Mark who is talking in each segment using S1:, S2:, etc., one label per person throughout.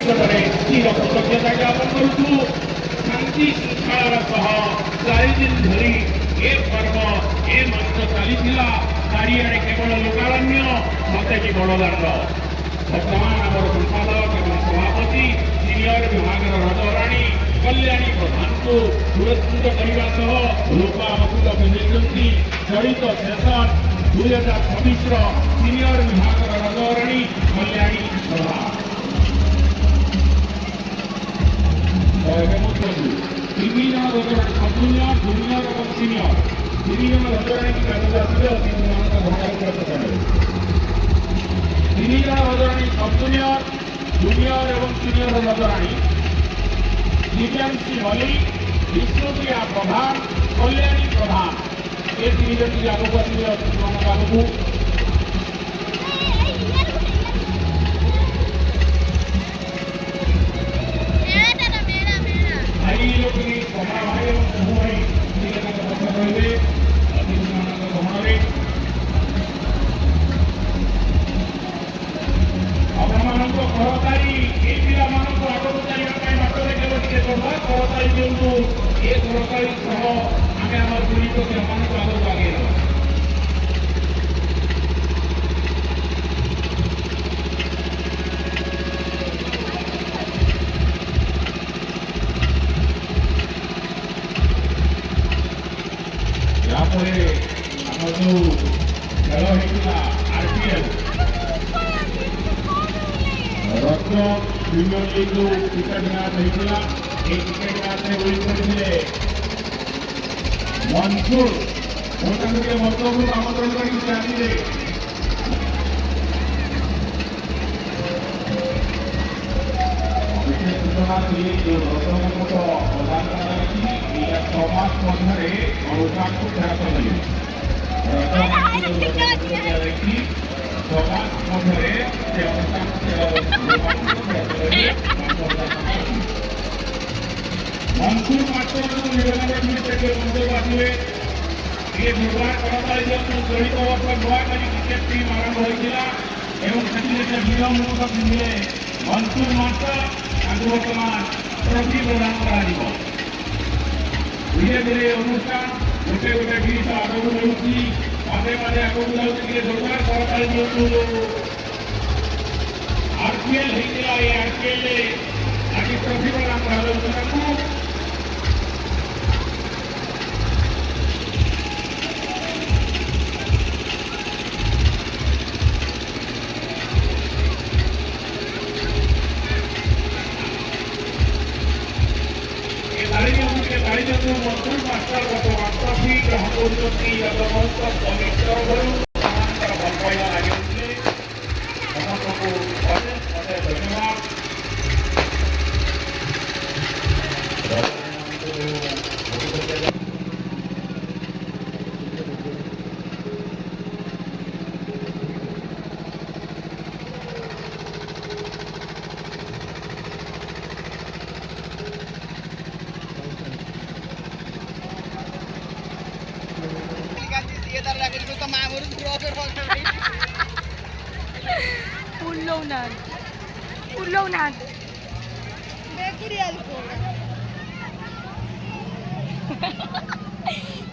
S1: निकटरे चिर कृतज्ञता ज्ञापन करुछु। शांति श्रृंखलार सह 4 दिन धरी ए पर्व ए मंच चलीथिला। चारिआडे केवल लोकारण्य मते कि बड़दाण्ड। वर्तमान आम संपादक एवं सभापति सिनियर विभाग रजराणी कल्याणी प्रधान को पुरस्कृत करने सह रूपा मुकुट पिंधि चलित सेसन 2026 सिनियर विभाग रजराणी कल्याणी प्रधान বিভিন্ন রজরানী সব জুনিয়র জুনিয়র এবং সিনিয়র বিভিন্ন রজরানী কি কাজে আসলে অতিথিমানক ভ্রমণ করতে পারে। বিভিন্ন রজরানী সব জুনিয়র জুনিয়র এবং সিনিয়র রজরানী দিব্যাংশী মল্লিক বিষ্ণুপ্রিয়া প্রধান কল্যাণী প্রধান এই তিনজন টিকে আগুক আসলে অতিথিমানক আগুক प्रीमियर लीग टिकेट मैच होता टिकेट मैच में विन करते मंसूर मंसूर आमंत्रण कर सूचना थी जो रसमुट प्रदान कर समाज मध्य अनुष्ठान को फेरत मिले समाज मध्य मंसूर मात्र निवेदन मंसूर आसवे ये निर्माण चलित वर्ष नुआकारी क्रिकेट टीम आरंभ होता है विलम्ब पिंधे मंसूर मात्र बर्तमान ट्रफी प्रदान कर धीरे धीरे अनुष्ठान गोटे गोटे जिन आगक बढ़ुची पदे पदे आगक जाऊँगी जोरदार सरकार आरपीएल होता है आरपीएल आज ट्रफी प्रदान कर मंसूर मास्टर बर्तमान ट्रफी ग्रहण कर भलपाइबा लगे धन्यवाद।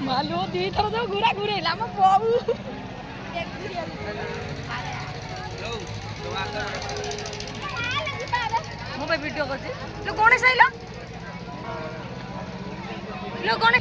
S2: मालूम दी थर जो घुरा घुरे लामा बाबू मोबाइल वीडियो करछे लो कोने साइलो लो कोने